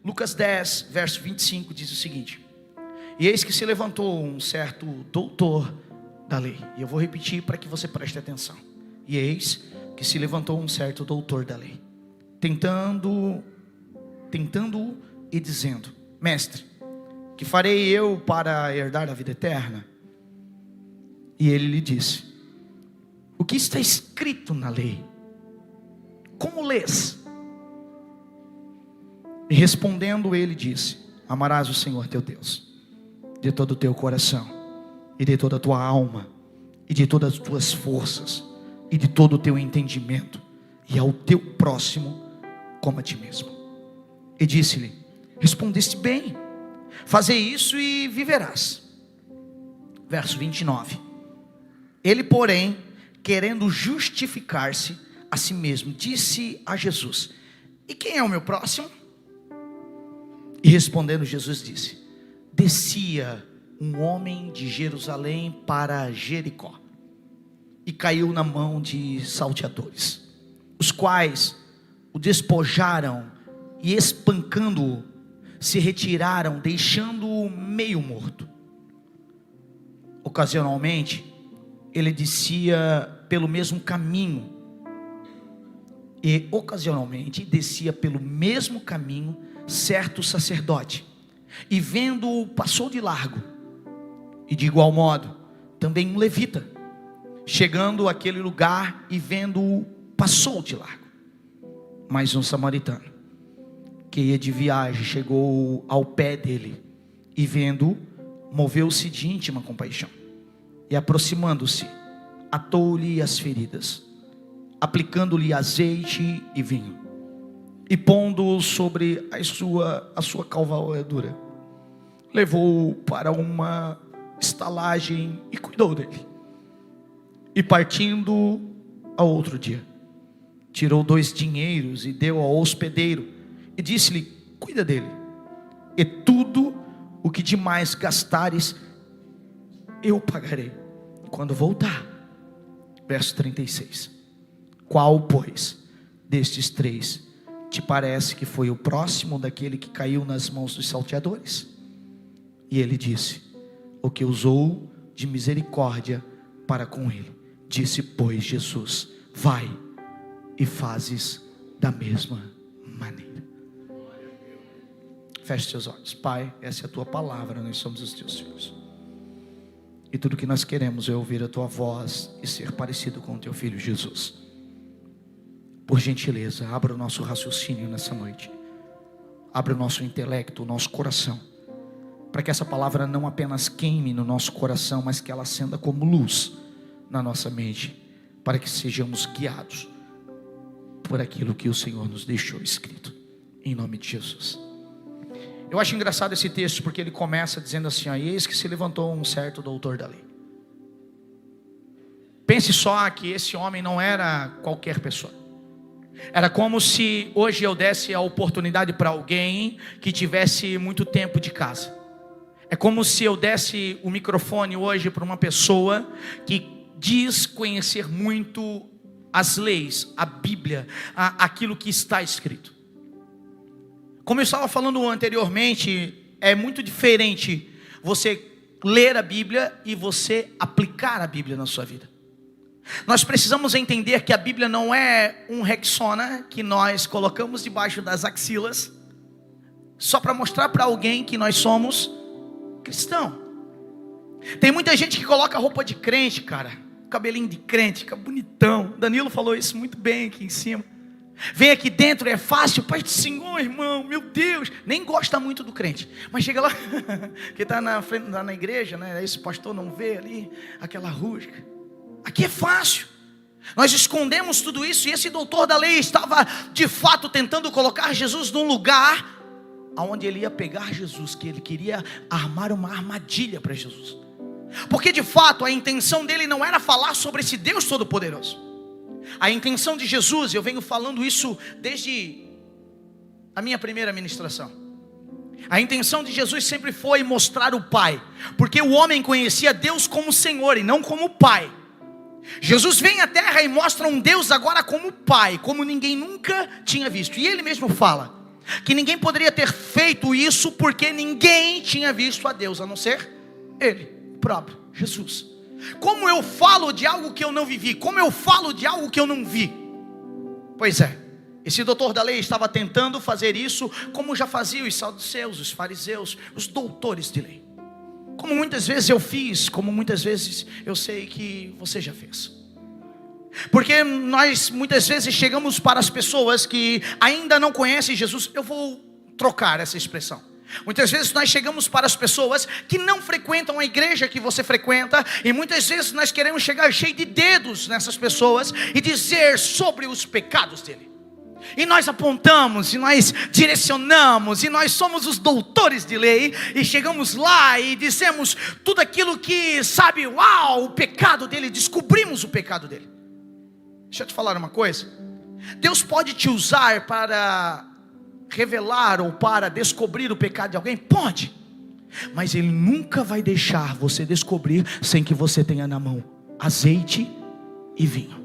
Lucas 10, verso 25 diz o seguinte: e eis que se levantou um certo doutor da lei. E eu vou repetir para que você preste atenção. E eis que se levantou um certo doutor da lei, tentando e dizendo: mestre, que farei eu para herdar a vida eterna? E ele lhe disse: o que está escrito na lei? Como lês? E respondendo ele disse: amarás o Senhor teu Deus de todo o teu coração, e de toda a tua alma, e de todas as tuas forças, e de todo o teu entendimento, e ao teu próximo como a ti mesmo. E disse-lhe: respondeste bem, fazei isso e viverás. Verso 29. Ele, porém, querendo justificar-se a si mesmo, disse a Jesus: e quem é o meu próximo? E respondendo Jesus disse: descia um homem de Jerusalém para Jericó, e caiu na mão de salteadores, os quais o despojaram e, espancando-o, se retiraram, deixando-o meio morto. Ocasionalmente ele descia pelo mesmo caminho, certo sacerdote, e vendo-o passou de largo. E de igual modo também um levita, chegando àquele lugar e vendo-o, passou de largo. Mas um samaritano que ia de viagem chegou ao pé dele e vendo-o, moveu-se de íntima compaixão, e aproximando-se, atou-lhe as feridas, aplicando-lhe azeite e vinho, e pondo-o sobre a sua cavalgadura, levou-o para uma estalagem e cuidou dele. E partindo ao outro dia, tirou 2 dinheiros e deu ao hospedeiro, e disse-lhe: cuida dele, e tudo o que demais gastares eu pagarei quando voltar. Verso 36. Qual, pois, destes 3 te parece que foi o próximo daquele que caiu nas mãos dos salteadores? E ele disse: o que usou de misericórdia para com ele. Disse, pois, Jesus: vai e fazes da mesma maneira. Feche seus olhos. Pai, essa é a tua palavra, nós somos os teus filhos, e tudo que nós queremos é ouvir a tua voz e ser parecido com o teu filho Jesus. Por gentileza, abra o nosso raciocínio nessa noite, abra o nosso intelecto, o nosso coração, para que essa palavra não apenas queime no nosso coração, mas que ela acenda como luz na nossa mente, para que sejamos guiados por aquilo que o Senhor nos deixou escrito, em nome de Jesus. Eu acho engraçado esse texto, porque ele começa dizendo assim: ó, eis que se levantou um certo doutor da lei. Pense só que esse homem não era qualquer pessoa. Era como se hoje eu desse a oportunidade para alguém que tivesse muito tempo de casa. É como se eu desse o microfone hoje para uma pessoa que diz conhecer muito as leis, a Bíblia, aquilo que está escrito. Como eu estava falando anteriormente, é muito diferente você ler a Bíblia e você aplicar a Bíblia na sua vida. Nós precisamos entender que a Bíblia não é um Rexona que nós colocamos debaixo das axilas, só para mostrar para alguém que nós somos cristão. Tem muita gente que coloca roupa de crente, cara, cabelinho de crente, fica bonitão. Danilo falou isso muito bem aqui em cima. Vem aqui dentro, é fácil, Pai do Senhor, irmão, meu Deus, nem gosta muito do crente, mas chega lá, que está na frente, na igreja, né? Esse pastor não vê ali, aquela rústica. Aqui é fácil, nós escondemos tudo isso, e esse doutor da lei estava de fato tentando colocar Jesus num lugar onde ele ia pegar Jesus, que ele queria armar uma armadilha para Jesus, porque de fato a intenção dele não era falar sobre esse Deus Todo-Poderoso. A intenção de Jesus, eu venho falando isso desde a minha primeira ministração, a intenção de Jesus sempre foi mostrar o Pai, porque o homem conhecia Deus como Senhor e não como Pai. Jesus vem à terra e mostra um Deus agora como Pai, como ninguém nunca tinha visto. E ele mesmo fala: que ninguém poderia ter feito isso, porque ninguém tinha visto a Deus, a não ser Ele, o próprio Jesus. Como eu falo de algo que eu não vivi? Como eu falo de algo que eu não vi? Pois é, esse doutor da lei estava tentando fazer isso, como já faziam os saduceus, os fariseus, os doutores de lei. Como muitas vezes eu fiz, como muitas vezes eu sei que você já fez. Porque nós muitas vezes chegamos para as pessoas que ainda não conhecem Jesus. Eu vou trocar essa expressão. Muitas vezes nós chegamos para as pessoas que não frequentam a igreja que você frequenta, e muitas vezes nós queremos chegar cheio de dedos nessas pessoas e dizer sobre os pecados dele. E nós apontamos, e nós direcionamos, e nós somos os doutores de lei, e chegamos lá e dizemos tudo aquilo que, sabe, uau, o pecado dele, descobrimos o pecado dele. Deixa eu te falar uma coisa. Deus pode te usar para revelar ou para descobrir o pecado de alguém? Pode. Mas Ele nunca vai deixar você descobrir sem que você tenha na mão azeite e vinho.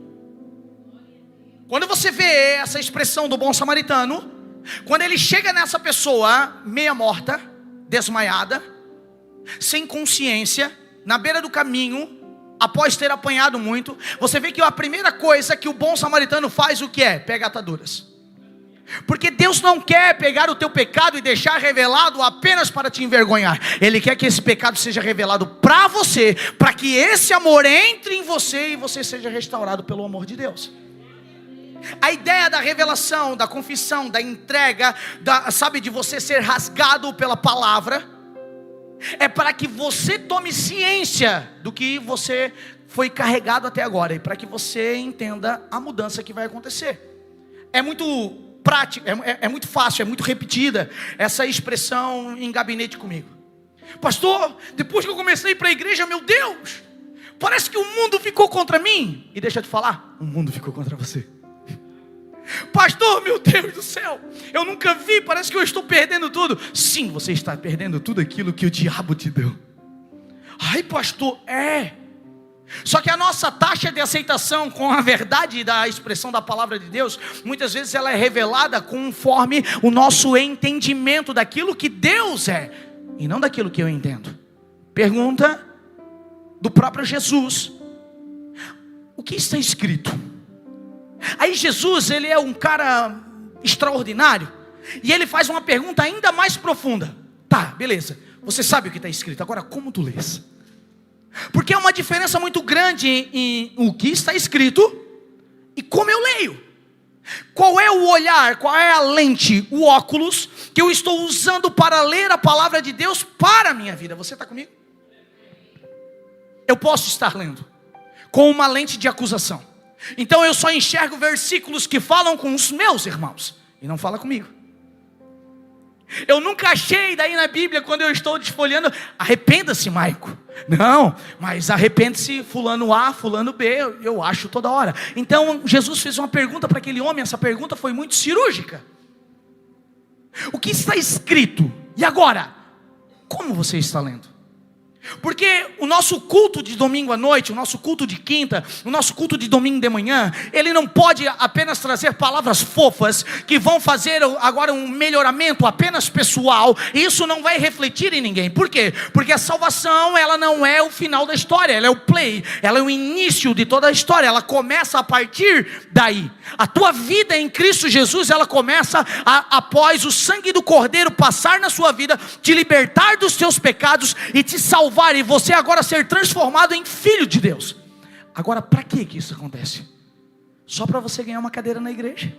Quando você vê essa expressão do bom samaritano, quando ele chega nessa pessoa meia morta, desmaiada, sem consciência, na beira do caminho, após ter apanhado muito, você vê que a primeira coisa que o bom samaritano faz, o que é? Pega ataduras. Porque Deus não quer pegar o teu pecado e deixar revelado apenas para te envergonhar. Ele quer que esse pecado seja revelado para você, para que esse amor entre em você e você seja restaurado pelo amor de Deus. A ideia da revelação, da confissão, da entrega, sabe, de você ser rasgado pela palavra, é para que você tome ciência do que você foi carregado até agora, e para que você entenda a mudança que vai acontecer. É muito prático, é muito fácil, é muito repetida essa expressão em gabinete comigo. Pastor, depois que eu comecei a ir para a igreja, meu Deus, parece que o mundo ficou contra mim. E deixa eu te falar, o mundo ficou contra você. Pastor, meu Deus do céu, eu nunca vi, parece que eu estou perdendo tudo. Sim, você está perdendo tudo aquilo que o diabo te deu. Ai, pastor, só que a nossa taxa de aceitação com a verdade da expressão da palavra de Deus, muitas vezes ela é revelada conforme o nosso entendimento daquilo que Deus é, e não daquilo que eu entendo. Pergunta do próprio Jesus: o que está escrito? Aí Jesus, ele é um cara extraordinário, e ele faz uma pergunta ainda mais profunda. Tá, beleza, você sabe o que está escrito, agora como tu lês? Porque é uma diferença muito grande em o que está escrito e como eu leio. Qual é o olhar, qual é a lente, o óculos que eu estou usando para ler a palavra de Deus para a minha vida? Você está comigo? Eu posso estar lendo com uma lente de acusação. Então eu só enxergo versículos que falam com os meus irmãos e não fala comigo. Eu nunca achei daí na Bíblia, quando eu estou desfolhando, arrependa-se, Maico. Não, mas arrepende-se fulano A, fulano B, eu acho toda hora. Então Jesus fez uma pergunta para aquele homem, essa pergunta foi muito cirúrgica. O que está escrito? E agora? Como você está lendo? Porque o nosso culto de domingo à noite, o nosso culto de quinta, o nosso culto de domingo de manhã, ele não pode apenas trazer palavras fofas que vão fazer agora um melhoramento apenas pessoal. E isso não vai refletir em ninguém. Por quê? Porque a salvação, ela não é o final da história, ela é o play, ela é o início de toda a história, ela começa a partir daí. A tua vida em Cristo Jesus, ela começa após o sangue do Cordeiro passar na sua vida, te libertar dos teus pecados e te salvar, e você agora ser transformado em filho de Deus. Agora, para que isso acontece? Só para você ganhar uma cadeira na igreja?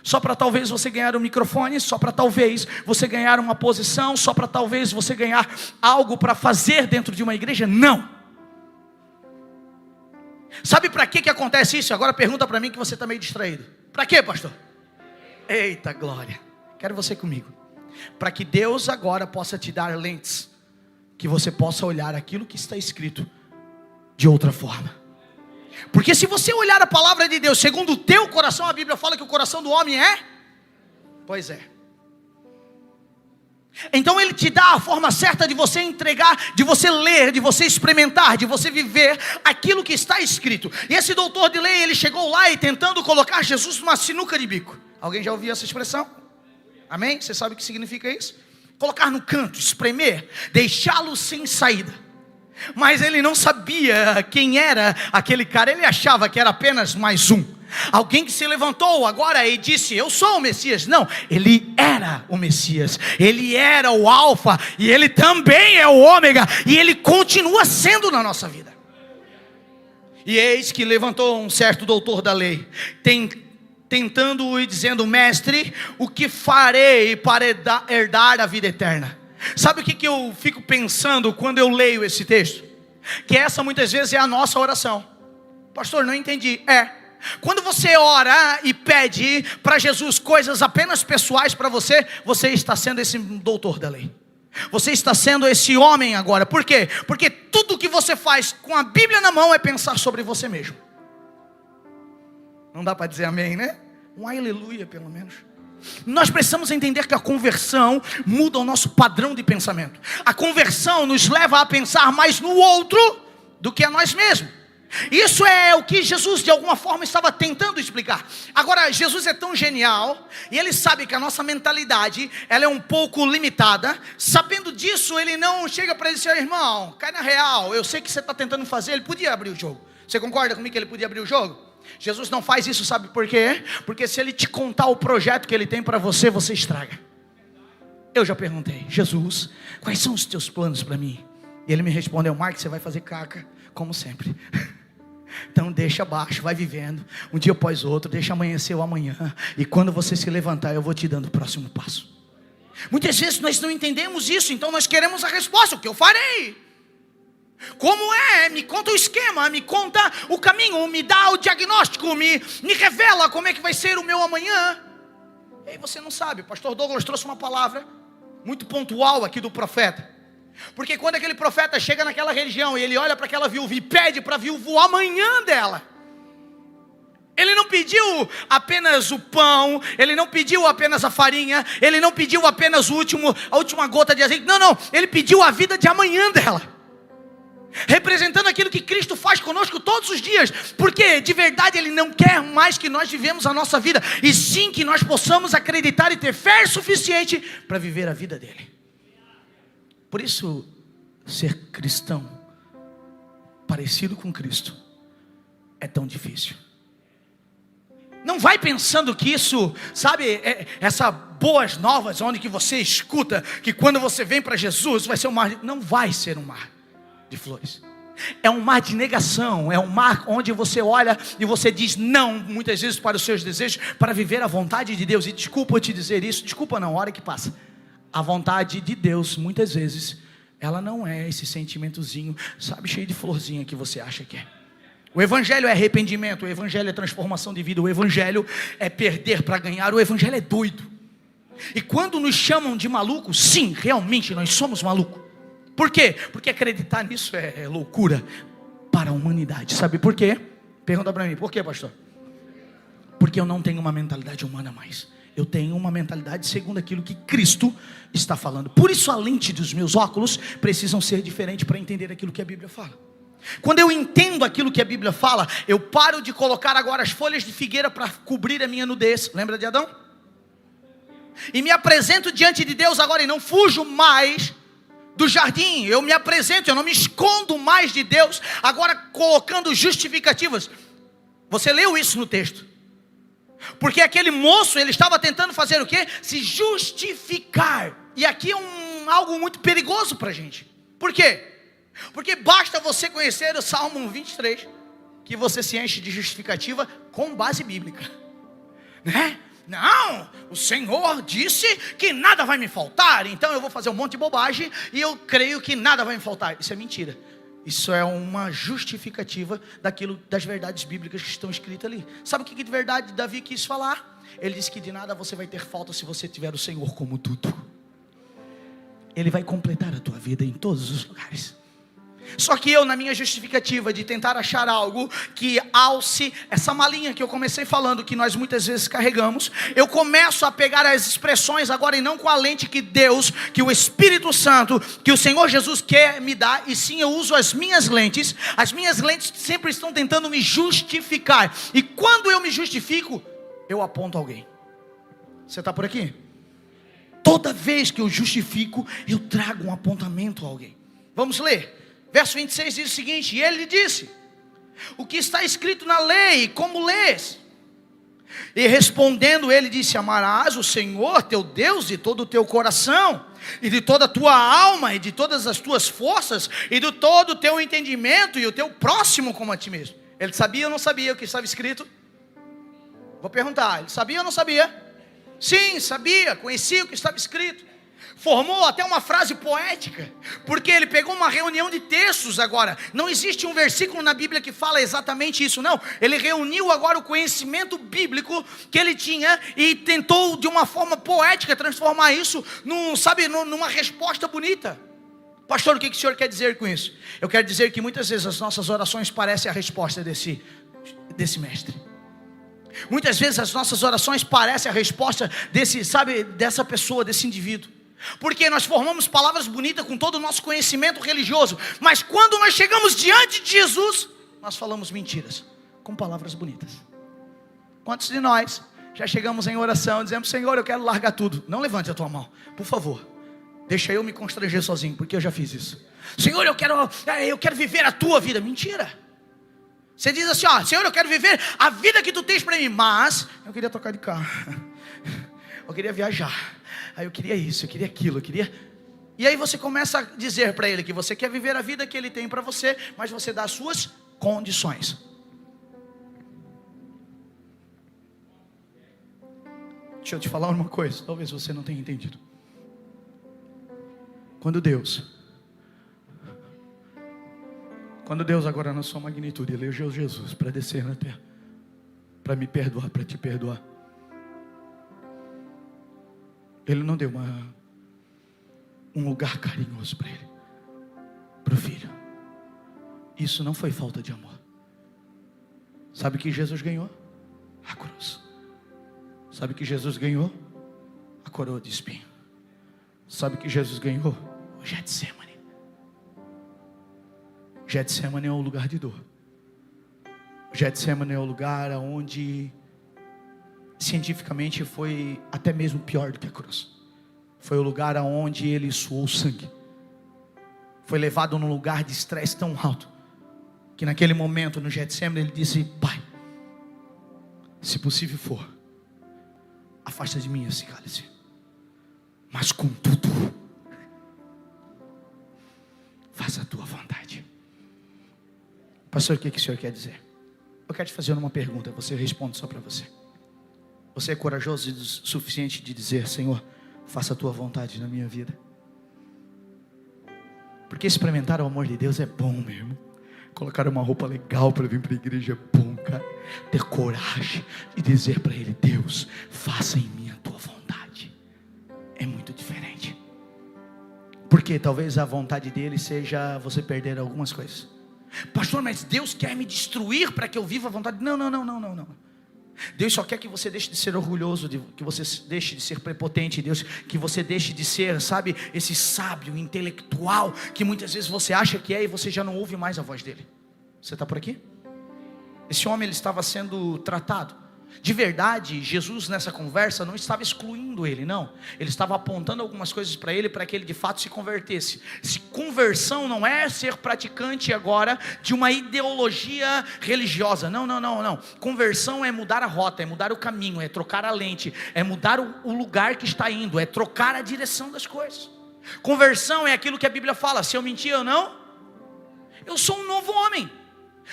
Só para talvez você ganhar um microfone? Só para talvez você ganhar uma posição? Só para talvez você ganhar algo para fazer dentro de uma igreja? Não. Sabe para que acontece isso? Agora pergunta para mim, que você está meio distraído. Para quê, pastor? Eita glória, quero você comigo. Para que Deus agora possa te dar lentes, que você possa olhar aquilo que está escrito de outra forma. Porque se você olhar a palavra de Deus segundo o teu coração, a Bíblia fala que o coração do homem é? Pois é. Então ele te dá a forma certa de você entregar, de você ler, de você experimentar, de você viver aquilo que está escrito. E esse doutor de lei, ele chegou lá e tentando colocar Jesus numa sinuca de bico. Alguém já ouviu essa expressão? Amém? Você sabe o que significa isso? Colocar no canto, espremer, deixá-lo sem saída. Mas ele não sabia quem era aquele cara. Ele achava que era apenas mais um. Alguém que se levantou agora e disse: eu sou o Messias. Não, ele era o Messias. Ele era o Alfa. E ele também é o Ômega. E ele continua sendo na nossa vida. E eis que levantou um certo doutor da lei, tentando e dizendo: mestre, o que farei para herdar a vida eterna? Sabe o que eu fico pensando quando eu leio esse texto? Que essa muitas vezes é a nossa oração. Pastor, não entendi. Quando você ora e pede para Jesus coisas apenas pessoais para você, você está sendo esse doutor da lei. Você está sendo esse homem agora. Por quê? Porque tudo que você faz com a Bíblia na mão é pensar sobre você mesmo. Não dá para dizer amém, né? Um aleluia pelo menos. Nós precisamos entender que a conversão muda o nosso padrão de pensamento. A conversão nos leva a pensar mais no outro do que a nós mesmos. Isso é o que Jesus de alguma forma estava tentando explicar. Agora, Jesus é tão genial, e ele sabe que a nossa mentalidade, ela é um pouco limitada. Sabendo disso, ele não chega para ele e diz: irmão, cai na real, eu sei que você está tentando fazer. Ele podia abrir o jogo. Você concorda comigo que ele podia abrir o jogo? Jesus não faz isso, sabe por quê? Porque se ele te contar o projeto que ele tem para você, você estraga. Eu já perguntei: Jesus, quais são os teus planos para mim? E ele me respondeu: Mark, você vai fazer caca, como sempre. Então deixa abaixo, vai vivendo, um dia após outro, deixa amanhecer o amanhã. E quando você se levantar, eu vou te dando o próximo passo. Muitas vezes nós não entendemos isso, então nós queremos a resposta: o que eu farei? Como é? Me conta o esquema, me conta o caminho, me dá o diagnóstico, me revela como é que vai ser o meu amanhã. E aí você não sabe. O pastor Douglas trouxe uma palavra muito pontual aqui do profeta. Porque quando aquele profeta chega naquela região e ele olha para aquela viúva e pede para a viúva o amanhã dela, ele não pediu apenas o pão, ele não pediu apenas a farinha, ele não pediu apenas a última gota de azeite. Não, ele pediu a vida de amanhã dela, representando aquilo que Cristo faz conosco todos os dias. Porque de verdade ele não quer mais que nós vivemos a nossa vida, e sim que nós possamos acreditar e ter fé suficiente para viver a vida dele. Por isso, ser cristão, parecido com Cristo, é tão difícil. Não vai pensando que isso, sabe, essa boas novas, onde que você escuta que quando você vem para Jesus vai ser um mar. Não vai ser um mar de flores. É um mar de negação, é um mar onde você olha e você diz não, muitas vezes, para os seus desejos, para viver a vontade de Deus. E desculpa eu te dizer isso, desculpa não, a hora que passa. A vontade de Deus, muitas vezes, ela não é esse sentimentozinho, sabe, cheio de florzinha que você acha que é. O evangelho é arrependimento, o evangelho é transformação de vida, o evangelho é perder para ganhar, o evangelho é doido. E quando nos chamam de malucos, sim, realmente nós somos malucos. Por quê? Porque acreditar nisso é loucura para a humanidade. Sabe por quê? Pergunta para mim, por quê, pastor? Porque eu não tenho uma mentalidade humana mais. Eu tenho uma mentalidade segundo aquilo que Cristo está falando. Por isso a lente dos meus óculos precisam ser diferentes para entender aquilo que a Bíblia fala. Quando eu entendo aquilo que a Bíblia fala, eu paro de colocar agora as folhas de figueira para cobrir a minha nudez. Lembra de Adão? E me apresento diante de Deus agora e não fujo mais do jardim. Eu me apresento, eu não me escondo mais de Deus, agora colocando justificativas. Você leu isso no texto? Porque aquele moço, ele estava tentando fazer o quê? Se justificar. E aqui é algo muito perigoso para a gente. Por quê? Porque basta você conhecer o Salmo 23, que você se enche de justificativa com base bíblica, né? Não, o Senhor disse que nada vai me faltar, então eu vou fazer um monte de bobagem e eu creio que nada vai me faltar. Isso é mentira. Isso é uma justificativa das verdades bíblicas que estão escritas ali. Sabe o que de verdade Davi quis falar? Ele disse que de nada você vai ter falta se você tiver o Senhor como tudo. Ele vai completar a tua vida em todos os lugares. Só que eu, na minha justificativa de tentar achar algo que alce essa malinha que eu comecei falando, que nós muitas vezes carregamos, eu começo a pegar as expressões agora e não com a lente que Deus, que o Espírito Santo, que o Senhor Jesus quer me dar, e sim eu uso as minhas lentes. As minhas lentes sempre estão tentando me justificar, e quando eu me justifico, eu aponto alguém. Você está por aqui? Toda vez que eu justifico, eu trago um apontamento a alguém. Vamos ler. Verso 26 diz o seguinte: e ele lhe disse: o que está escrito na lei, como lês? E respondendo ele disse: amarás o Senhor teu Deus de todo o teu coração, e de toda a tua alma, e de todas as tuas forças, e de todo o teu entendimento, e o teu próximo como a ti mesmo. Ele sabia ou não sabia o que estava escrito? Vou perguntar, ele sabia ou não sabia? Sim, sabia, conhecia o que estava escrito. Formou até uma frase poética, porque ele pegou uma reunião de textos agora. Não existe um versículo na Bíblia que fala exatamente isso, não. Ele reuniu agora o conhecimento bíblico que ele tinha e tentou de uma forma poética transformar isso numa resposta bonita. Pastor, o que o senhor quer dizer com isso? Eu quero dizer que muitas vezes as nossas orações parecem a resposta desse mestre. Muitas vezes as nossas orações parecem a resposta dessa pessoa, desse indivíduo. Porque nós formamos palavras bonitas com todo o nosso conhecimento religioso, mas quando nós chegamos diante de Jesus, nós falamos mentiras com palavras bonitas. Quantos de nós já chegamos em oração dizendo: Senhor, eu quero largar tudo? Não levante a tua mão, por favor. Deixa eu me constranger sozinho, porque eu já fiz isso. Senhor, eu quero viver a tua vida. Mentira. Você diz assim: Senhor, eu quero viver a vida que tu tens para mim, mas eu queria trocar de carro, eu queria viajar, aí eu queria isso, eu queria aquilo, eu queria... E aí você começa a dizer para ele que você quer viver a vida que ele tem para você, mas você dá as suas condições. Deixa eu te falar uma coisa, talvez você não tenha entendido. Quando Deus agora na sua magnitude elegeu Jesus para descer na terra, para me perdoar, para te perdoar, Ele não deu um lugar carinhoso para ele, para o filho. Isso não foi falta de amor. Sabe o que Jesus ganhou? A cruz. Sabe o que Jesus ganhou? A coroa de espinho. Sabe o que Jesus ganhou? O Getsemane. Getsemane é um lugar de dor. Getsemane é o lugar onde cientificamente foi até mesmo pior do que a cruz. Foi o lugar onde ele suou sangue. Foi levado num lugar de estresse tão alto que naquele momento no Getsemane ele disse: Pai, se possível for, afasta de mim esse cálice, mas contudo faça a tua vontade. Pastor, o que o senhor quer dizer? Eu quero te fazer uma pergunta, você responde só para você. Você é corajoso o suficiente de dizer: Senhor, faça a tua vontade na minha vida? Porque experimentar o amor de Deus é bom, meu irmão. Colocar uma roupa legal para vir para a igreja é bom, cara. Ter coragem de dizer para Ele: Deus, faça em mim a tua vontade, é muito diferente. Porque talvez a vontade dele seja você perder algumas coisas. Pastor, mas Deus quer me destruir para que eu viva a vontade? Não. Deus só quer que você deixe de ser orgulhoso, que você deixe de ser prepotente. Deus, que você deixe de ser, esse sábio, intelectual, que muitas vezes você acha que é e você já não ouve mais a voz dele. Você está por aqui? Esse homem, ele estava sendo tratado. De verdade, Jesus nessa conversa não estava excluindo ele, não. Ele estava apontando algumas coisas para ele, para que ele de fato se convertesse. Conversão não é ser praticante agora de uma ideologia religiosa. Não. Conversão é mudar a rota, é mudar o caminho, é trocar a lente, é mudar o lugar que está indo, é trocar a direção das coisas. Conversão é aquilo que a Bíblia fala: se eu mentir ou não, eu sou um novo homem.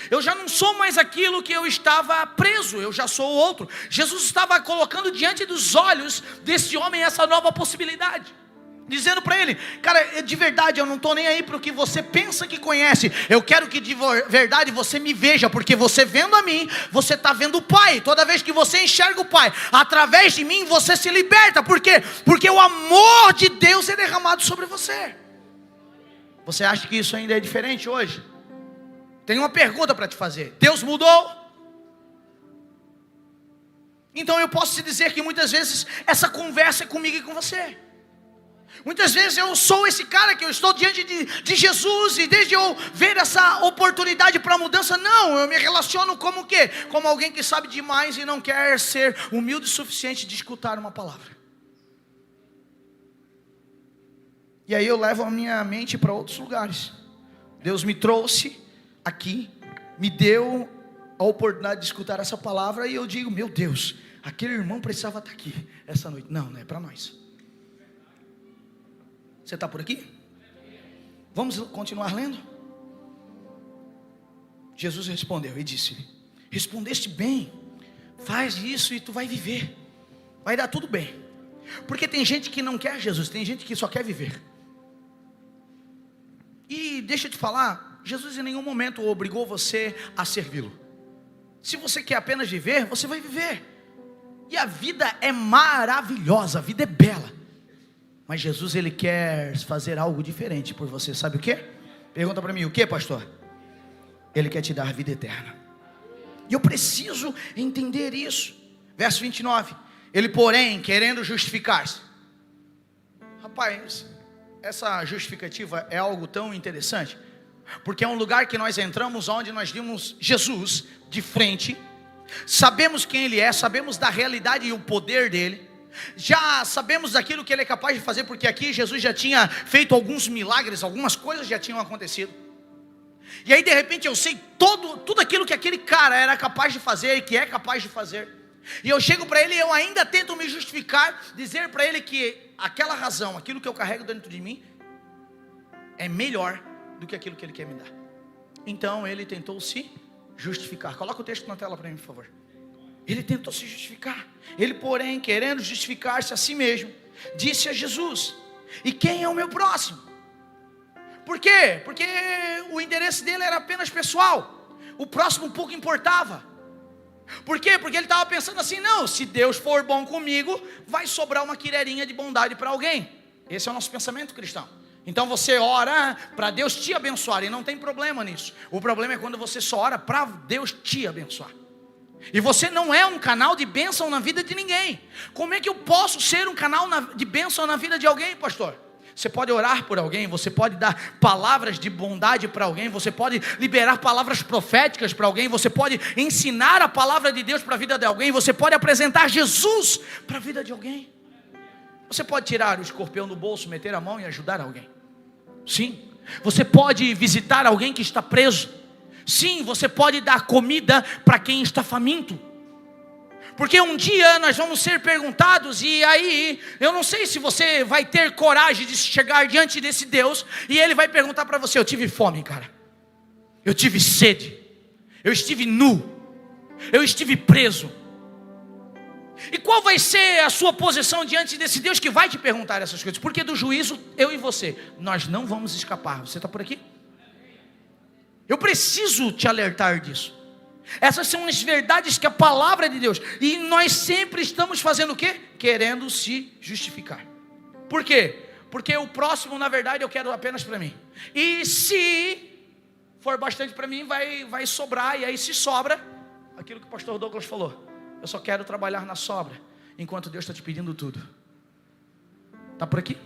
Eu já não sou mais aquilo que eu estava preso, eu já sou outro. Jesus estava colocando diante dos olhos desse homem essa nova possibilidade, dizendo para ele: cara, de verdade eu não estou nem aí para o que você pensa que conhece. Eu quero que de verdade você me veja, porque você vendo a mim, você está vendo o Pai. Toda vez que você enxerga o Pai, através de mim você se liberta. Por quê? Porque o amor de Deus é derramado sobre você. Você acha que isso ainda é diferente hoje? Tenho uma pergunta para te fazer: Deus mudou? Então eu posso te dizer que muitas vezes essa conversa é comigo e com você. Muitas vezes eu sou esse cara que eu estou diante de Jesus, e desde eu ver essa oportunidade para mudança, não, eu me relaciono como o quê? Como alguém que sabe demais e não quer ser humilde o suficiente de escutar uma palavra. E aí eu levo a minha mente para outros lugares. Deus me trouxe aqui, me deu a oportunidade de escutar essa palavra, e eu digo, meu Deus, aquele irmão precisava estar aqui essa noite. Não, não é para nós. Você está por aqui? Vamos continuar lendo? Jesus respondeu e disse: respondeste bem, faz isso e tu vai viver, vai dar tudo bem. Porque tem gente que não quer Jesus, tem gente que só quer viver. E deixa eu te falar, Jesus em nenhum momento obrigou você a servi-lo. Se você quer apenas viver, você vai viver. E a vida é maravilhosa, a vida é bela. Mas Jesus, Ele quer fazer algo diferente por você. Sabe o que? Pergunta para mim, o que, pastor? Ele quer te dar vida eterna. E eu preciso entender isso. Verso 29. Ele, porém, querendo justificar-se. Rapaz, essa justificativa é algo tão interessante, porque é um lugar que nós entramos onde nós vimos Jesus de frente, sabemos quem Ele é, sabemos da realidade e o poder dEle, já sabemos daquilo que Ele é capaz de fazer, porque aqui Jesus já tinha feito alguns milagres, algumas coisas já tinham acontecido. E aí de repente eu sei tudo aquilo que aquele cara era capaz de fazer e que é capaz de fazer. E eu chego para ele e eu ainda tento me justificar, dizer para ele que aquela razão, aquilo que eu carrego dentro de mim, é melhor do que aquilo que ele quer me dar. Então ele tentou se justificar. Coloca o texto na tela para mim, por favor. Ele tentou se justificar. Ele, porém, querendo justificar-se a si mesmo, disse a Jesus: e quem é o meu próximo? Por quê? Porque o interesse dele era apenas pessoal. O próximo pouco importava. Por quê? Porque ele estava pensando assim, não, se Deus for bom comigo, vai sobrar uma quirerinha de bondade para alguém. Esse é o nosso pensamento cristão. Então você ora para Deus te abençoar, e não tem problema nisso. O problema é quando você só ora para Deus te abençoar. E você não é um canal de bênção na vida de ninguém. Como é que eu posso ser um canal de bênção na vida de alguém, pastor? Você pode orar por alguém, você pode dar palavras de bondade para alguém, você pode liberar palavras proféticas para alguém, você pode ensinar a palavra de Deus para a vida de alguém, você pode apresentar Jesus para a vida de alguém. Você pode tirar o escorpião do bolso, meter a mão e ajudar alguém. Sim. Você pode visitar alguém que está preso. Sim, você pode dar comida para quem está faminto. Porque um dia nós vamos ser perguntados, e aí eu não sei se você vai ter coragem de chegar diante desse Deus, e Ele vai perguntar para você: eu tive fome, cara, eu tive sede, eu estive nu, eu estive preso. E qual vai ser a sua posição diante desse Deus que vai te perguntar essas coisas? Porque do juízo, eu e você, nós não vamos escapar. Você está por aqui? Eu preciso te alertar disso. Essas são as verdades que a palavra de Deus, e nós sempre estamos fazendo o quê? Querendo se justificar. Por quê? Porque o próximo, na verdade, eu quero apenas para mim. E se for bastante para mim, vai sobrar. E aí se sobra, aquilo que o pastor Douglas falou, eu só quero trabalhar na sobra, enquanto Deus está te pedindo tudo. Está por aqui?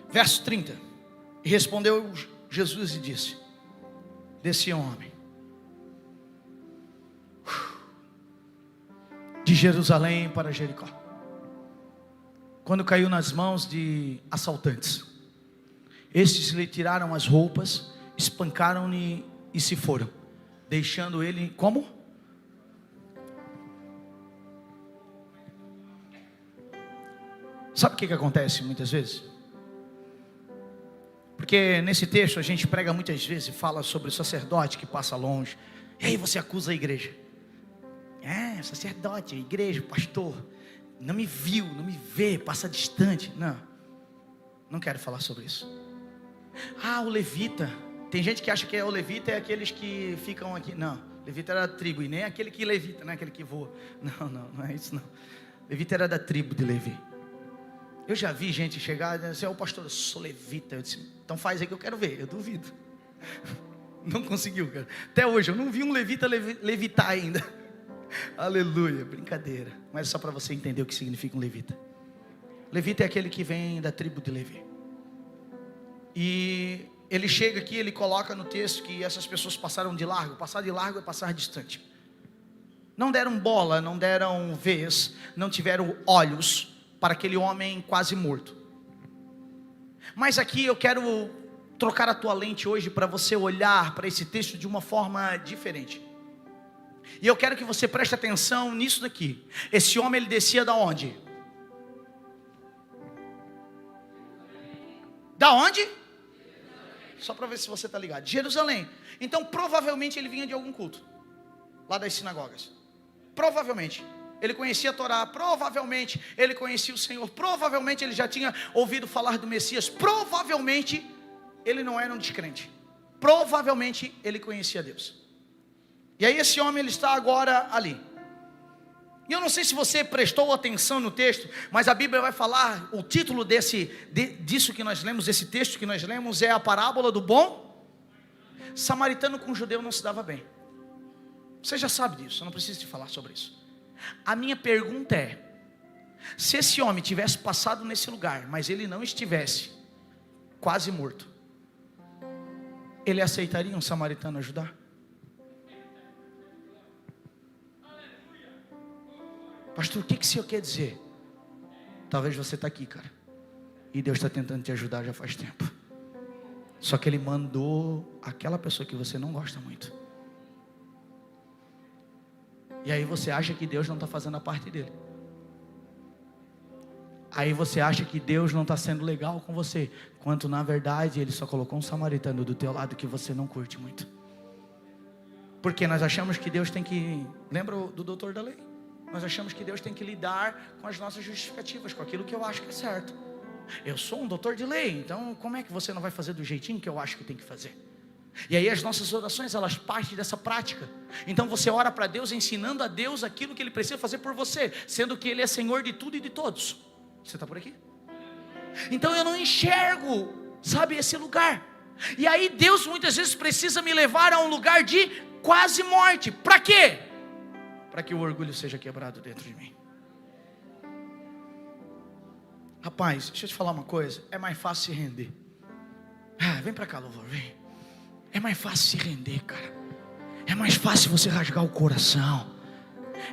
Verso 30. E respondeu Jesus e disse: desse homem de Jerusalém para Jericó, quando caiu nas mãos de assaltantes, estes lhe tiraram as roupas, espancaram-lhe e se foram, deixando ele como? Sabe o que acontece muitas vezes? Porque nesse texto a gente prega muitas vezes e fala sobre o sacerdote que passa longe. E aí você acusa a igreja. Sacerdote, a igreja, o pastor, não me viu, não me vê, passa distante. Não quero falar sobre isso. O levita. Tem gente que acha que o levita é aqueles que ficam aqui. Não, levita era da tribo, e nem aquele que levita, não é aquele que voa. Não é isso não. Levita era da tribo de Levi. Eu já vi gente chegar e dizer: pastor, eu sou levita. Eu disse: então faz aí que eu quero ver. Eu duvido. Não conseguiu, cara. Até hoje eu não vi um levita levitar ainda. Aleluia, brincadeira. Mas é só para você entender o que significa um levita. Levita é aquele que vem da tribo de Levi. E ele chega aqui, ele coloca no texto que essas pessoas passaram de largo. Passar de largo é passar distante. Não deram bola, não deram vez, não tiveram olhos para aquele homem quase morto. Mas aqui eu quero trocar a tua lente hoje para você olhar para esse texto de uma forma diferente. E eu quero que você preste atenção nisso daqui. Esse homem, ele descia da onde? Da onde? Só para ver se você está ligado. Jerusalém. Então provavelmente ele vinha de algum culto, lá das sinagogas. Provavelmente. Ele conhecia a Torá, provavelmente ele conhecia o Senhor, provavelmente ele já tinha ouvido falar do Messias, provavelmente ele não era um descrente, provavelmente ele conhecia Deus. E aí esse homem, ele está agora ali. E eu não sei se você prestou atenção no texto, mas a Bíblia vai falar, o título disso que nós lemos, desse texto que nós lemos, é a parábola do bom samaritano. Com judeu não se dava bem. Você já sabe disso, eu não preciso te falar sobre isso. A minha pergunta é: se esse homem tivesse passado nesse lugar, mas ele não estivesse quase morto, ele aceitaria um samaritano ajudar? Pastor, o que o senhor quer dizer? Talvez você está aqui, cara, e Deus está tentando te ajudar já faz tempo. Só que Ele mandou aquela pessoa que você não gosta muito. E aí você acha que Deus não está fazendo a parte dele. Aí você acha que Deus não está sendo legal com você, quando na verdade Ele só colocou um samaritano do teu lado que você não curte muito. Porque nós achamos que Deus tem que... Lembra do doutor da lei? Nós achamos que Deus tem que lidar com as nossas justificativas, com aquilo que eu acho que é certo. Eu sou um doutor de lei, então como é que você não vai fazer do jeitinho que eu acho que tem que fazer? E aí as nossas orações, elas partem dessa prática. Então você ora para Deus, ensinando a Deus aquilo que Ele precisa fazer por você, sendo que Ele é Senhor de tudo e de todos. Você está por aqui? Então eu não enxergo, sabe, esse lugar. E aí Deus muitas vezes precisa me levar a um lugar de quase morte. Para quê? Para que o orgulho seja quebrado dentro de mim. Rapaz, deixa eu te falar uma coisa. É mais fácil se render. Vem para cá, louvor, vem. É mais fácil se render, cara. É mais fácil você rasgar o coração.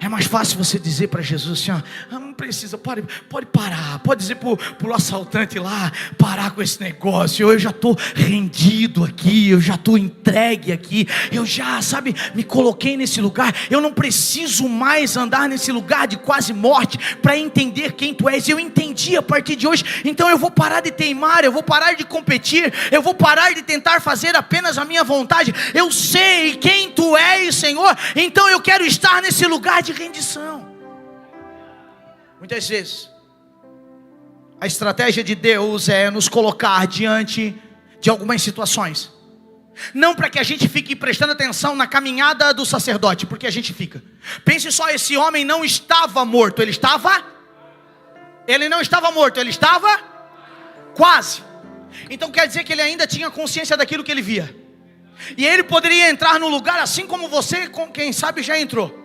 É mais fácil você dizer para Jesus assim, não precisa, pode parar. Pode dizer para o assaltante lá, parar com esse negócio. Eu já estou rendido aqui, eu já estou entregue aqui. Eu já, sabe, me coloquei nesse lugar. Eu não preciso mais andar nesse lugar de quase morte para entender quem Tu és. Eu entendi a partir de hoje. Então eu vou parar de teimar, eu vou parar de competir, eu vou parar de tentar fazer apenas a minha vontade. Eu sei quem Tu és, Senhor. Então eu quero estar nesse lugar de rendição. Muitas vezes a estratégia de Deus é nos colocar diante de algumas situações, não para que a gente fique prestando atenção na caminhada do sacerdote, porque a gente fica. Pense só, esse homem não estava morto, ele não estava morto, ele estava quase. Então quer dizer que ele ainda tinha consciência daquilo que ele via, e ele poderia entrar no lugar assim como você, quem sabe, já entrou.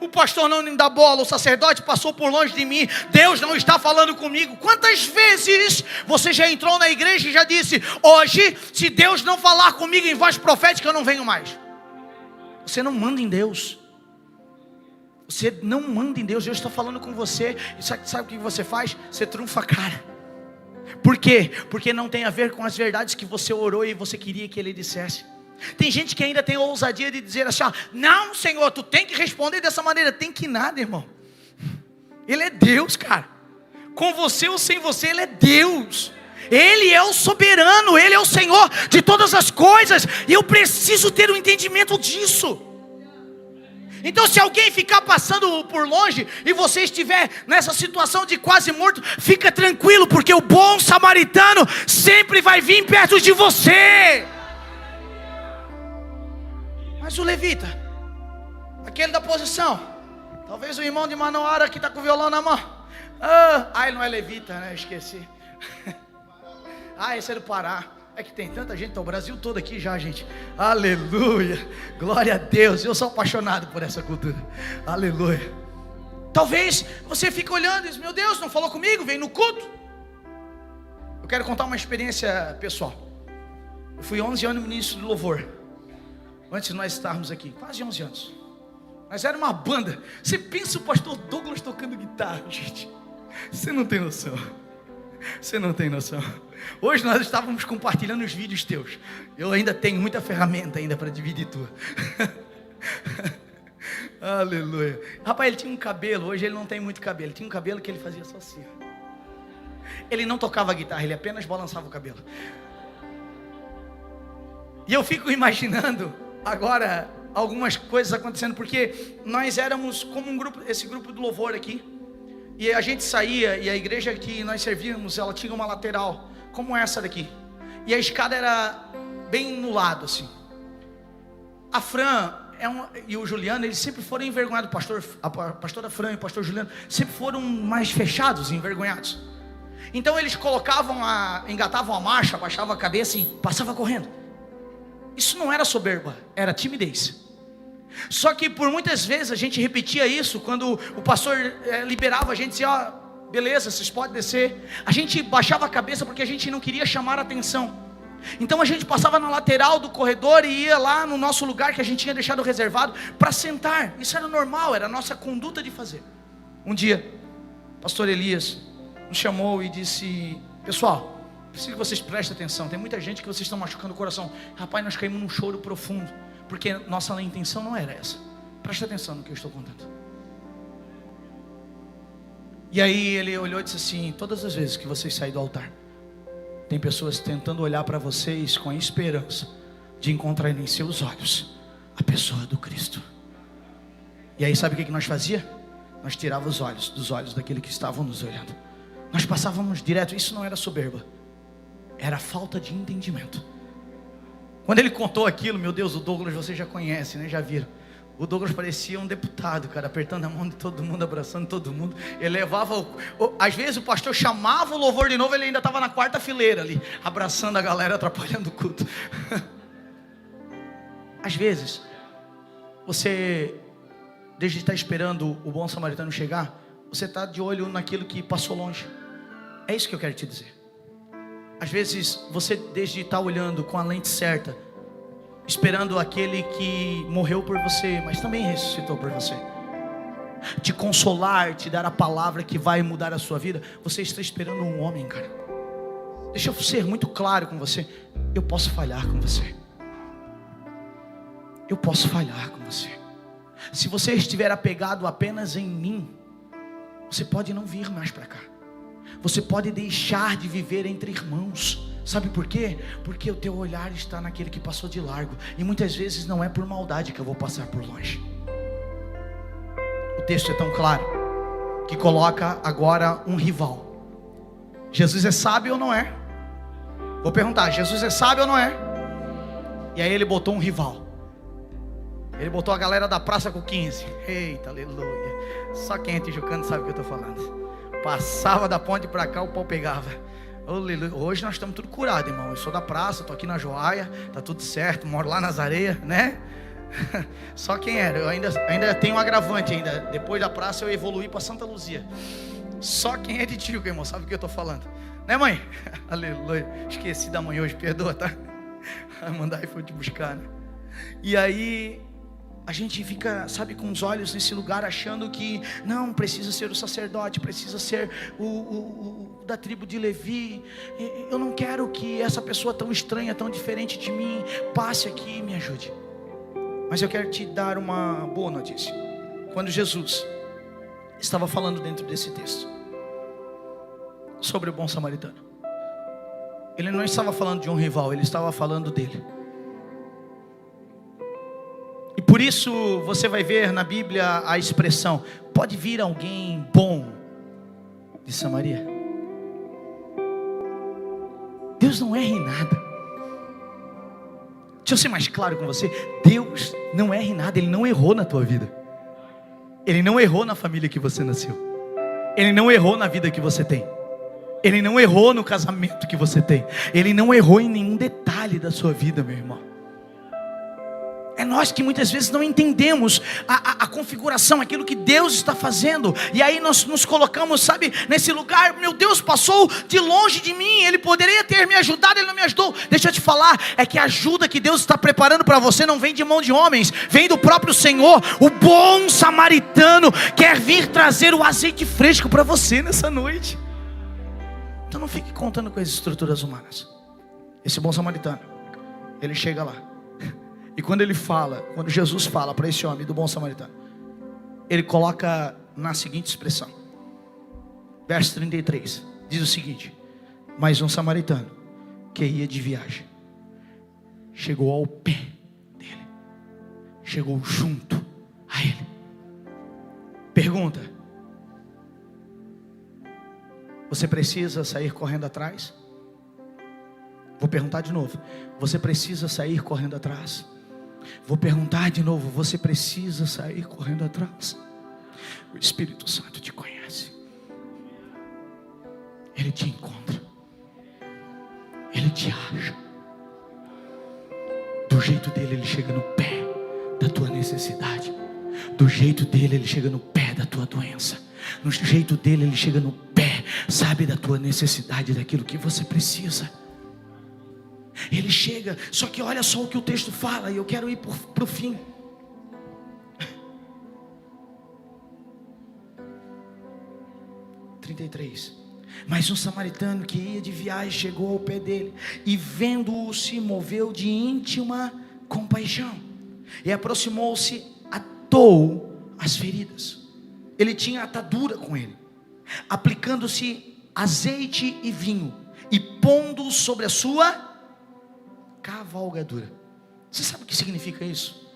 O pastor não me dá bola, o sacerdote passou por longe de mim, Deus não está falando comigo. Quantas vezes você já entrou na igreja e já disse: hoje, se Deus não falar comigo em voz profética, eu não venho mais. Você não manda em Deus. Você não manda em Deus. Deus está falando com você. E sabe o que você faz? Você trunfa a cara. Por quê? Porque não tem a ver com as verdades que você orou e você queria que Ele dissesse. Tem gente que ainda tem a ousadia de dizer assim: não, Senhor, Tu tem que responder dessa maneira. Tem que nada, irmão. Ele é Deus, cara. Com você ou sem você, Ele é Deus. Ele é o soberano, Ele é o Senhor de todas as coisas. E eu preciso ter um entendimento disso. Então se alguém ficar passando por longe e você estiver nessa situação de quase morto, fica tranquilo, porque o bom samaritano sempre vai vir perto de você. Mas o levita, aquele da posição, talvez o irmão de Manoara que está com o violão na mão. Ele não é levita, né? Esqueci. Esse é do Pará. É que tem tanta gente, tá o Brasil todo aqui já, gente. Aleluia, glória a Deus. Eu sou apaixonado por essa cultura. Aleluia. Talvez você fique olhando e diz: meu Deus, não falou comigo, vem no culto. Eu quero contar uma experiência pessoal. Eu fui 11 anos ministro de louvor, antes de nós estarmos aqui, quase 11 anos. Mas era uma banda. Você pensa o pastor Douglas tocando guitarra, gente. Você não tem noção. Você não tem noção. Hoje nós estávamos compartilhando os vídeos teus. Eu ainda tenho muita ferramenta ainda para dividir tua. Aleluia. Rapaz, ele tinha um cabelo. Hoje ele não tem muito cabelo. Ele tinha um cabelo que ele fazia só assim. Ele não tocava guitarra, ele apenas balançava o cabelo. E eu fico imaginando agora algumas coisas acontecendo, porque nós éramos como um grupo, esse grupo do louvor aqui. E a gente saía, e a igreja que nós servíamos, ela tinha uma lateral, como essa daqui. E a escada era bem no lado, assim. A Fran e o Juliano, eles sempre foram envergonhados. A pastora Fran e o pastor Juliano sempre foram mais fechados e envergonhados. Então eles engatavam a marcha, abaixavam a cabeça e passavam correndo. Isso não era soberba, era timidez. Só que por muitas vezes a gente repetia isso. Quando o pastor liberava a gente, dizia, beleza, vocês podem descer. A gente baixava a cabeça porque a gente não queria chamar a atenção. Então a gente passava na lateral do corredor e ia lá no nosso lugar que a gente tinha deixado reservado para sentar. Isso era normal, era a nossa conduta de fazer. Um dia, o pastor Elias nos chamou e disse, pessoal, preciso que vocês prestem atenção. Tem muita gente que vocês estão machucando o coração. Rapaz, nós caímos num choro profundo, porque nossa intenção não era essa. Preste atenção no que eu estou contando. E aí ele olhou e disse assim, todas as vezes que vocês saem do altar, tem pessoas tentando olhar para vocês com a esperança de encontrar em seus olhos a pessoa do Cristo. E aí sabe o que nós fazia? Nós tirávamos os olhos dos olhos daquele que estavam nos olhando. Nós passávamos direto. Isso não era soberba, era falta de entendimento. Quando ele contou aquilo, meu Deus, o Douglas vocês já conhecem, né? Já viram. O Douglas parecia um deputado, cara, apertando a mão de todo mundo, abraçando todo mundo. Ele levava, às vezes o pastor chamava o louvor de novo, ele ainda estava na quarta fileira ali, abraçando a galera, atrapalhando o culto. Às vezes, você, desde estar esperando o bom samaritano chegar, você está de olho naquilo que passou longe. É isso que eu quero te dizer. Às vezes, você desde estar olhando com a lente certa, esperando aquele que morreu por você, mas também ressuscitou por você, te consolar, te dar a palavra que vai mudar a sua vida. Você está esperando um homem, cara. Deixa eu ser muito claro com você. Eu posso falhar com você. Eu posso falhar com você. Se você estiver apegado apenas em mim, você pode não vir mais para cá. Você pode deixar de viver entre irmãos. Sabe por quê? Porque o teu olhar está naquele que passou de largo. E muitas vezes não é por maldade que eu vou passar por longe. O texto é tão claro que coloca agora um rival. Jesus é sábio ou não é? Vou perguntar, Jesus é sábio ou não é? E aí ele botou um rival. Ele botou a galera da praça com 15. Eita, aleluia. Só quem é tijucano sabe o que eu estou falando. Passava da ponte para cá, o pau pegava. Aleluia. Hoje nós estamos tudo curados, irmão. Eu sou da praça, estou aqui na Joaia, tá tudo certo, moro lá nas areias, né? Só quem era? Eu ainda tenho um agravante ainda. Depois da praça eu evoluí para Santa Luzia. Só quem é de Tijuca, irmão, sabe o que eu estou falando, né, mãe? Aleluia. Esqueci da mãe hoje, perdoa, tá? Vai mandar e foi te buscar, né? E aí a gente fica, sabe, com os olhos nesse lugar, achando que não, precisa ser o sacerdote, precisa ser o da tribo de Levi. Eu não quero que essa pessoa tão estranha, tão diferente de mim, passe aqui e me ajude. Mas eu quero te dar uma boa notícia. Quando Jesus estava falando dentro desse texto sobre o bom samaritano, ele não estava falando de um rival, ele estava falando dele. E por isso você vai ver na Bíblia a expressão: pode vir alguém bom de Samaria. Deus não erra em nada. Deixa eu ser mais claro com você. Deus não erra em nada. Ele não errou na tua vida. Ele não errou na família que você nasceu. Ele não errou na vida que você tem. Ele não errou no casamento que você tem. Ele não errou em nenhum detalhe da sua vida, meu irmão. É nós que muitas vezes não entendemos a configuração, aquilo que Deus está fazendo. E aí nós nos colocamos, sabe, nesse lugar. Meu Deus passou de longe de mim, Ele poderia ter me ajudado, Ele não me ajudou. Deixa eu te falar, é que a ajuda que Deus está preparando para você não vem de mão de homens, vem do próprio Senhor. O bom samaritano quer vir trazer o azeite fresco para você nessa noite. Então não fique contando com as estruturas humanas. Esse bom samaritano, ele chega lá. E quando Jesus fala para esse homem do bom samaritano, ele coloca na seguinte expressão. Verso 33, diz o seguinte: mas um samaritano que ia de viagem chegou ao pé dele, chegou junto a ele. Pergunta: você precisa sair correndo atrás? Vou perguntar de novo. Você precisa sair correndo atrás? Vou perguntar de novo. Você precisa sair correndo atrás? O Espírito Santo te conhece. Ele te encontra. Ele te acha. Do jeito dele, ele chega no pé da tua necessidade. Do jeito dele, ele chega no pé da tua doença. No jeito dele, ele chega no pé, sabe, da tua necessidade, daquilo que você precisa. Ele chega, só que olha só o que o texto fala, e eu quero ir para o fim. Mas um samaritano que ia de viagem chegou ao pé dele, e vendo-o se moveu de íntima compaixão, e aproximou-se, atou as feridas. Ele tinha atadura com ele, aplicando-se azeite e vinho, e pondo sobre a sua cavalgadura. Você sabe o que significa isso?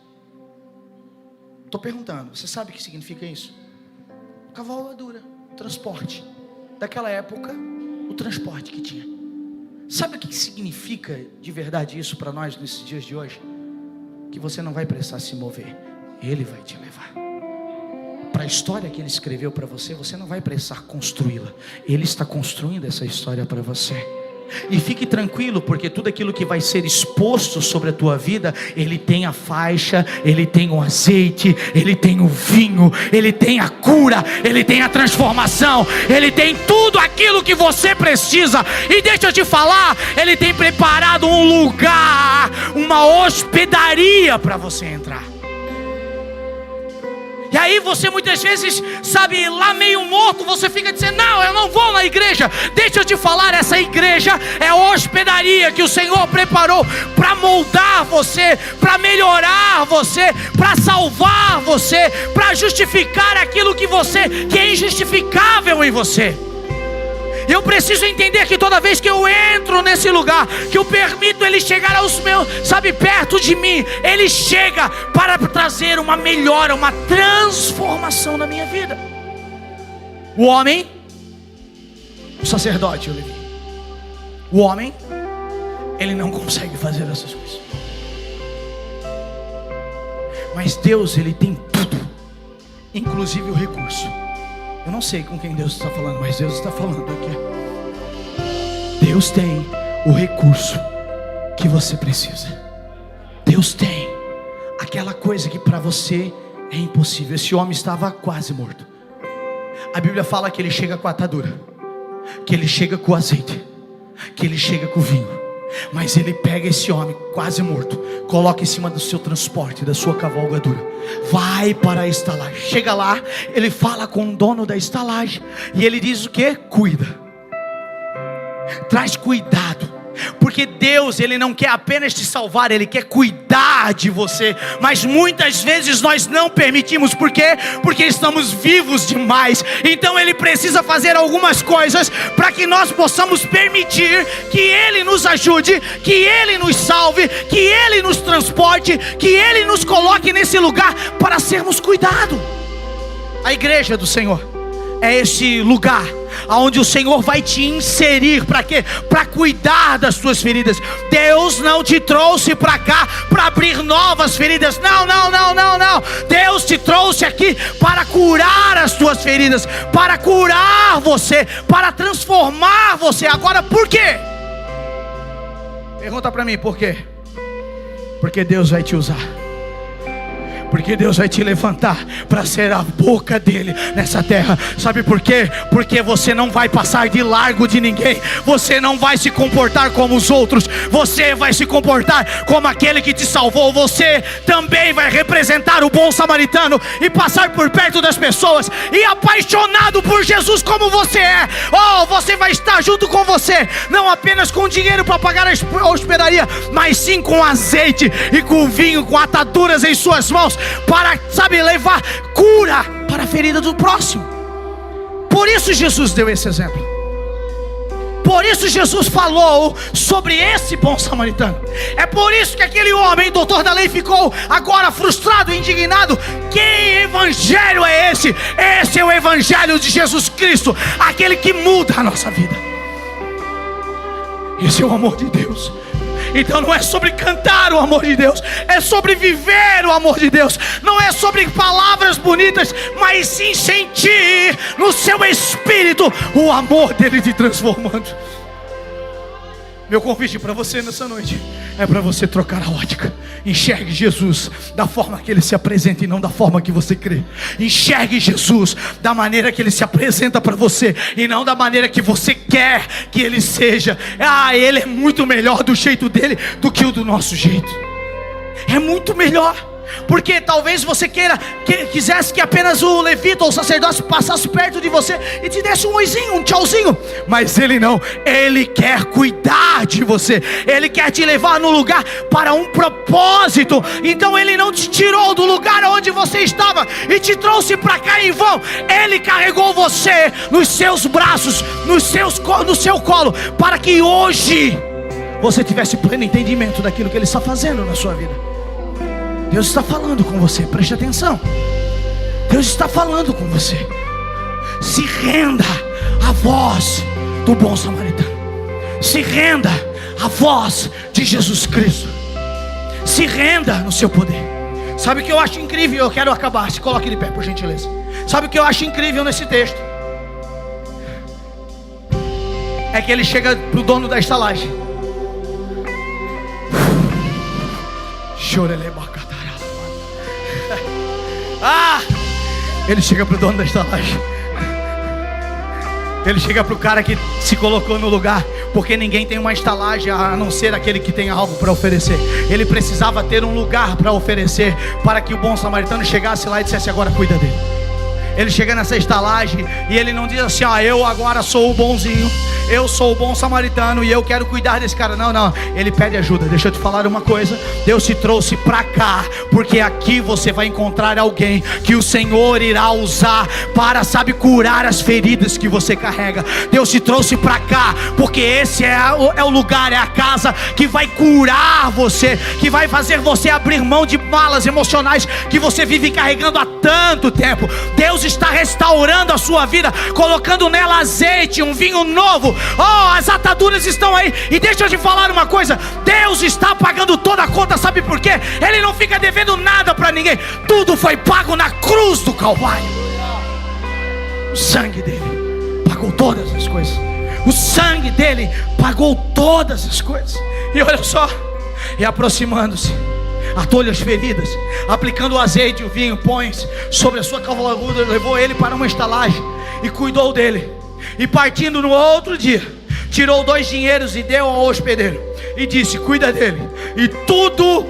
Estou perguntando, você sabe o que significa isso? Cavalgadura, transporte. Daquela época, o transporte que tinha. Sabe o que significa de verdade isso para nós nesses dias de hoje? Que você não vai precisar se mover, Ele vai te levar. Para a história que Ele escreveu para você, você não vai precisar construí-la, Ele está construindo essa história para você. E fique tranquilo, porque tudo aquilo que vai ser exposto sobre a tua vida, Ele tem a faixa, Ele tem o azeite, Ele tem o vinho, Ele tem a cura, Ele tem a transformação, Ele tem tudo aquilo que você precisa. E deixa eu te falar, Ele tem preparado um lugar, uma hospedaria para você entrar. E aí você muitas vezes, sabe, lá meio morto, você fica dizendo: não, eu não vou na igreja. Deixa eu te falar, essa igreja é a hospedaria que o Senhor preparou para moldar você, para melhorar você, para salvar você, para justificar aquilo que é injustificável em você. Eu preciso entender que toda vez que eu entro nesse lugar, que eu permito Ele chegar aos meus, sabe, perto de mim, Ele chega para trazer uma melhora, uma transformação na minha vida. O homem, o sacerdote, o Levi, o homem, ele não consegue fazer essas coisas. Mas Deus, Ele tem tudo, inclusive o recurso. Eu não sei com quem Deus está falando, mas Deus está falando aqui. Deus tem o recurso que você precisa. Deus tem aquela coisa que para você é impossível. Esse homem estava quase morto. A Bíblia fala que ele chega com a atadura, que ele chega com o azeite, que ele chega com o vinho. Mas ele pega esse homem quase morto, coloca em cima do seu transporte, da sua cavalgadura, vai para a estalagem. Chega lá, ele fala com o dono da estalagem, e ele diz o que? Cuida, traz cuidado. Porque Deus, Ele não quer apenas te salvar, Ele quer cuidar de você. Mas muitas vezes nós não permitimos. Por quê? Porque estamos vivos demais. Então Ele precisa fazer algumas coisas para que nós possamos permitir que Ele nos ajude, que Ele nos salve, que Ele nos transporte, que Ele nos coloque nesse lugar para sermos cuidados. A igreja do Senhor é esse lugar onde o Senhor vai te inserir. Para quê? Para cuidar das tuas feridas. Deus não te trouxe para cá para abrir novas feridas. Não. Deus te trouxe aqui para curar as tuas feridas, para curar você, para transformar você. Agora, por quê? Pergunta para mim, por quê? Porque Deus vai te usar. Porque Deus vai te levantar para ser a boca dele nessa terra. Sabe por quê? Porque você não vai passar de largo de ninguém. Você não vai se comportar como os outros. Você vai se comportar como aquele que te salvou. Você também vai representar o bom samaritano e passar por perto das pessoas, e apaixonado por Jesus como você é. Oh, você vai estar junto com você, não apenas com dinheiro para pagar a hospedaria, mas sim com azeite e com vinho, com ataduras em suas mãos, para, sabe, levar cura para a ferida do próximo. Por isso Jesus deu esse exemplo. Por isso Jesus falou sobre esse bom samaritano. É por isso que aquele homem, doutor da lei, ficou agora frustrado e indignado. Que evangelho é esse? Esse é o evangelho de Jesus Cristo, aquele que muda a nossa vida. Esse é o amor de Deus. Então não é sobre cantar o amor de Deus, é sobre viver o amor de Deus. Não é sobre palavras bonitas, mas sim sentir no seu espírito o amor dele te transformando. Meu convite para você nessa noite é para você trocar a ótica. Enxergue Jesus da forma que ele se apresenta e não da forma que você crê. Enxergue Jesus da maneira que ele se apresenta para você e não da maneira que você quer que ele seja. Ele é muito melhor do jeito dele do que o do nosso jeito. É muito melhor. Porque talvez você quisesse que apenas o levita ou o sacerdote passasse perto de você e te desse um oizinho, um tchauzinho. Mas ele não, ele quer cuidar de você. Ele quer te levar no lugar para um propósito. Então ele não te tirou do lugar onde você estava e te trouxe para cá em vão. Ele carregou você nos seus braços, no seu colo, para que hoje você tivesse pleno entendimento daquilo que ele está fazendo na sua vida. Deus está falando com você, preste atenção. Deus está falando com você. Se renda à voz do bom samaritano. Se renda à voz de Jesus Cristo. Se renda no seu poder. Sabe o que eu acho incrível? Eu quero acabar, se coloque de pé, por gentileza. Sabe o que eu acho incrível nesse texto? É que ele chega para o dono da estalagem. Ele chega para o dono da estalagem. Ele chega para o cara que se colocou no lugar, porque ninguém tem uma estalagem a não ser aquele que tem algo para oferecer. Ele precisava ter um lugar para oferecer, para que o bom samaritano chegasse lá e dissesse: agora cuida dele. Ele chega nessa estalagem e ele não diz assim: eu agora sou o bonzinho, eu sou o bom samaritano e eu quero cuidar desse cara. Não, ele pede ajuda. Deixa eu te falar uma coisa: Deus te trouxe para cá, porque aqui você vai encontrar alguém que o Senhor irá usar para, sabe, curar as feridas que você carrega. Deus te trouxe para cá, porque esse é o lugar, é a casa que vai curar você, que vai fazer você abrir mão de malas emocionais que você vive carregando há tanto tempo. Deus está restaurando a sua vida, colocando nela azeite, um vinho novo. As ataduras estão aí. E deixa eu te falar uma coisa: Deus está pagando toda a conta. Sabe por quê? Ele não fica devendo nada para ninguém. Tudo foi pago na cruz do Calvário. O sangue dele pagou todas as coisas. O sangue dele pagou todas as coisas. E olha só, e aproximando-se, atolha as feridas, aplicando o azeite e o vinho, põe sobre a sua cavalgadura, levou ele para uma estalagem e cuidou dele. E partindo no outro dia, tirou 2 dinheiros e deu ao hospedeiro e disse: cuida dele, e tudo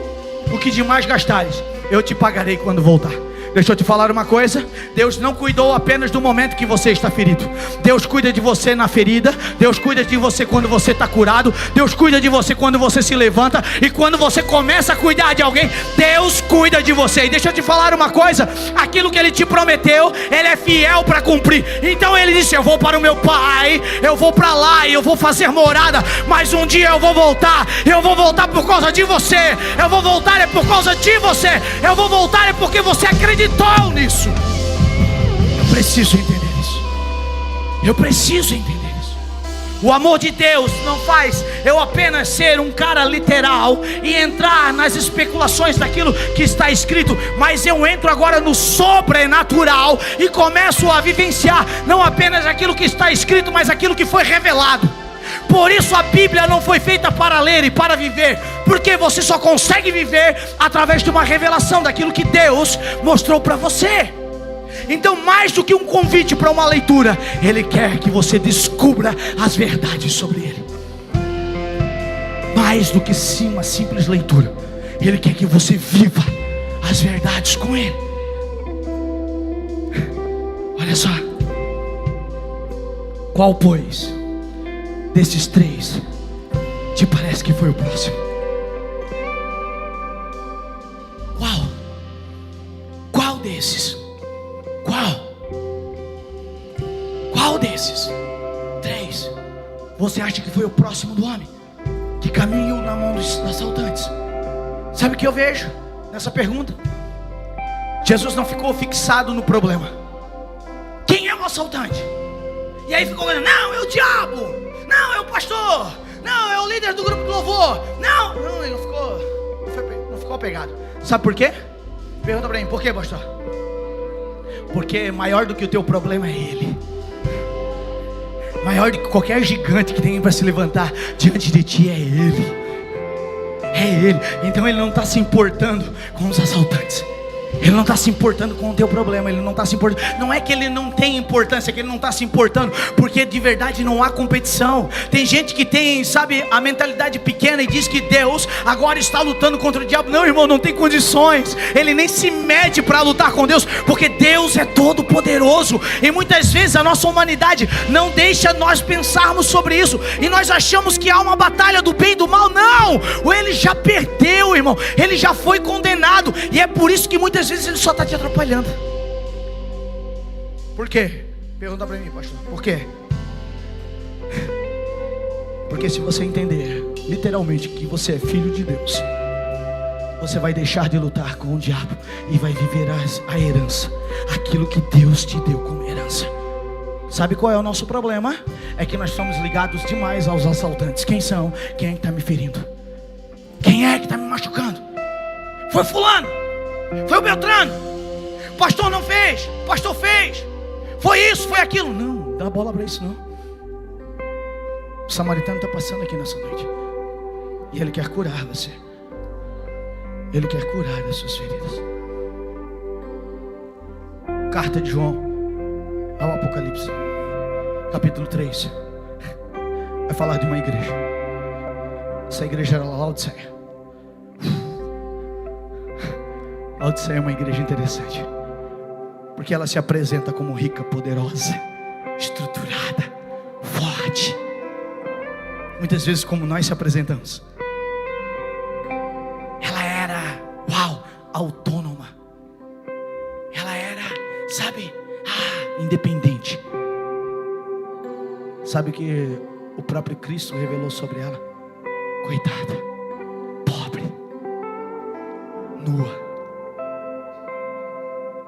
o que demais gastares eu te pagarei quando voltar. Deixa eu te falar uma coisa: Deus não cuidou apenas do momento que você está ferido. Deus cuida de você na ferida. Deus cuida de você quando você está curado. Deus cuida de você quando você se levanta. E quando você começa a cuidar de alguém, Deus cuida de você. E deixa eu te falar uma coisa: aquilo que Ele te prometeu, Ele é fiel para cumprir. Então Ele disse: eu vou para o meu Pai, eu vou para lá e eu vou fazer morada. Mas um dia eu vou voltar. Eu vou voltar por causa de você. Eu vou voltar é por causa de você. Eu vou voltar é porque você acredita nisso. Eu preciso entender isso. Eu preciso entender isso. O amor de Deus não faz eu apenas ser um cara literal e entrar nas especulações daquilo que está escrito, mas eu entro agora no sobrenatural e começo a vivenciar não apenas aquilo que está escrito, mas aquilo que foi revelado. Por isso a Bíblia não foi feita para ler e para viver, porque você só consegue viver através de uma revelação daquilo que Deus mostrou para você. Então, mais do que um convite para uma leitura, Ele quer que você descubra as verdades sobre Ele. Mais do que sim uma simples leitura, Ele quer que você viva as verdades com Ele. Olha só. Qual, pois, desses três te parece que foi o próximo? Qual desses? Qual desses três você acha que foi o próximo do homem que caminhou na mão dos assaltantes? Sabe o que eu vejo nessa pergunta? Jesus não ficou fixado no problema. Quem é o assaltante? E aí ficou falando, não, é o diabo, não, é o pastor, não, é o líder do grupo do louvor. Não, ele não ficou apegado. Sabe por quê? Pergunta para mim, por quê, pastor? Porque maior do que o teu problema é Ele. Maior do que qualquer gigante que tem para se levantar diante de ti é Ele. É Ele. Então Ele não está se importando com os assaltantes. Ele não está se importando com o teu problema. Ele não está se importando. Não é que Ele não tem importância, é que Ele não está se importando, porque de verdade não há competição. Tem gente que tem, sabe, a mentalidade pequena e diz que Deus agora está lutando contra o diabo. Não, irmão, não tem condições. Ele nem se mede para lutar com Deus, porque Deus é todo poderoso. E muitas vezes a nossa humanidade não deixa nós pensarmos sobre isso, e nós achamos que há uma batalha do bem e do mal. Não, Ele já perdeu, irmão. Ele já foi condenado. E é por isso que muitas vezes Ele só está te atrapalhando. Por quê? Pergunta para mim, pastor. Por quê? Porque se você entender literalmente que você é filho de Deus, você vai deixar de lutar com o diabo e vai viver a herança, aquilo que Deus te deu como herança. Sabe qual é o nosso problema? É que nós estamos ligados demais aos assaltantes. Quem são? Quem é que está me ferindo? Quem é que está me machucando? Foi fulano, foi o Beltrano, o pastor não fez, o pastor fez, foi isso, foi aquilo. Não dá bola para isso não. O samaritano está passando aqui nessa noite, e ele quer curar você. Ele quer curar as suas feridas. Carta de João ao Apocalipse, capítulo 3, vai falar de uma igreja. Essa igreja era Laodiceia. Laodiceia é uma igreja interessante, porque ela se apresenta como rica, poderosa, estruturada, forte. Muitas vezes como nós se apresentamos. Ela era, autônoma. Ela era, sabe, independente. Sabe o que o próprio Cristo revelou sobre ela? Coitada, pobre, nua.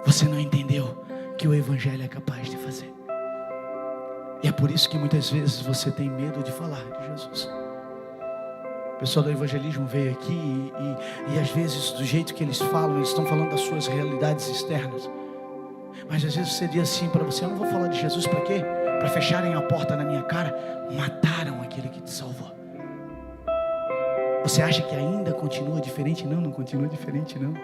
Você não entendeu que o Evangelho é capaz de fazer. E é por isso que muitas vezes você tem medo de falar de Jesus. O pessoal do evangelismo veio aqui e às vezes do jeito que eles falam, eles estão falando das suas realidades externas. Mas às vezes você diz assim para você, eu não vou falar de Jesus para quê? Para fecharem a porta na minha cara. Mataram aquele que te salvou. Você acha que ainda continua diferente? Não continua diferente não.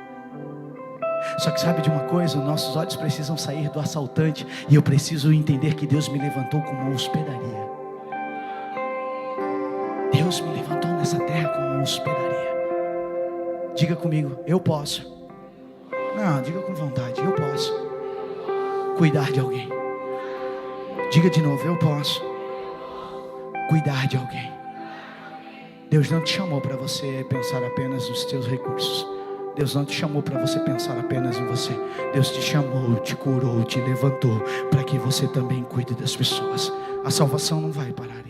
Só que sabe de uma coisa? Nossos olhos precisam sair do assaltante, e eu preciso entender que Deus me levantou como uma hospedaria. Deus me levantou nessa terra como uma hospedaria. Diga comigo, eu posso. Não, diga com vontade, eu posso cuidar de alguém. Diga de novo, eu posso cuidar de alguém. Deus não te chamou para você pensar apenas nos teus recursos. Deus não te chamou para você pensar apenas em você. Deus te chamou, te curou, te levantou para que você também cuide das pessoas. A salvação não vai parar.